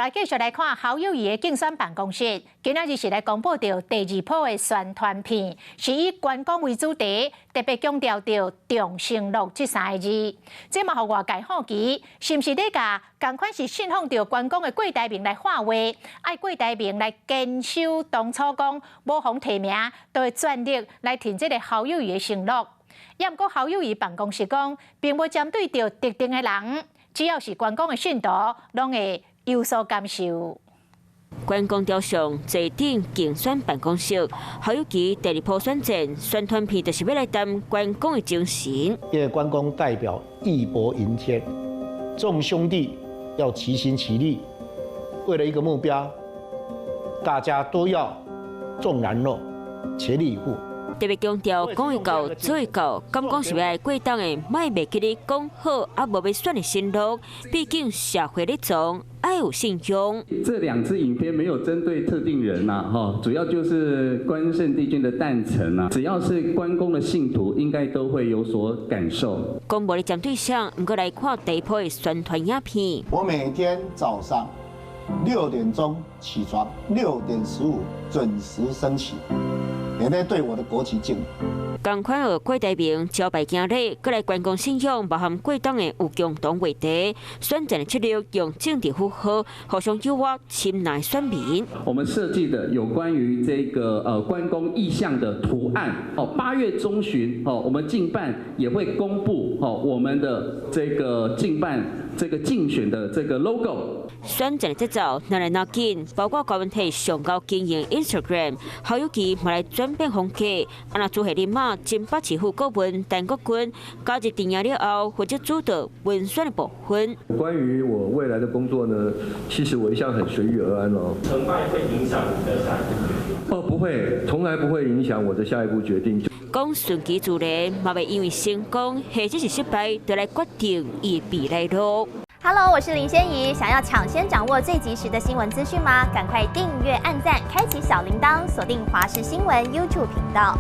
来继续来看侯友宜的竞选办公室，今仔日是来公布到第二波的宣传片，是以观光为主题，特别强调到重承诺这三个字。这嘛，互外界好奇，是毋是咧甲同款是信奉着观光的郭台铭来画话，爱郭台铭来坚守当初讲无妨提名，都会全力来挺这个侯友宜的承诺。也毋过侯友宜办公室讲，并无针对着特定的人，只要是观光的信徒，拢会有所感受。观光雕像坐顶竞选办公室，侯友宜第二波选战宣传片就是要来谈观光的精神。因为观光代表义薄云天，众兄弟要齐心齐力，为了一个目标，大家都要纵然弱，全力以赴。特别强调讲一到做一到，敢讲是要来过当的，莫袂记咧讲好啊，无要选的心路。毕竟社会咧总爱有信用。这两支影片没有针对特定人呐，主要就是关圣帝君的诞辰啊，只要是关公的信徒，应该都会有所感受。讲无咧针对象，毋过来看第一波的宣传影片。我每天早上6点钟起床，6点15准时升起。也在对我的国旗敬礼。同款学郭台铭招牌行礼，过来观光信仰，包含过党的有共同话题，选战的策略用政治符号，互相诱惑亲南选民。我们设计的有关于这个关公意象的图案，8月中旬我们竞办也会公布我们的这个竞办这个竞选的这个 logo。选战的节奏哪来哪紧，包括高文体上高经营 Instagram， 侯友宜嘛来转变风格，啊那主系人马金北市府顾问陈国军加入电影了后，或者主导文宣的部分。关于我未来的工作呢，其实我一向很随遇而安哦。成败会影响你的下一步决定？不会，从来不会影响我的下一步决定。讲顺其自然，嘛袂因为成功或者是失败，就来决定伊未来路。Hello， 我是林仙怡。想要抢先掌握最及时的新闻资讯吗？赶快订阅、按赞、开启小铃铛，锁定华视新闻 YouTube 频道。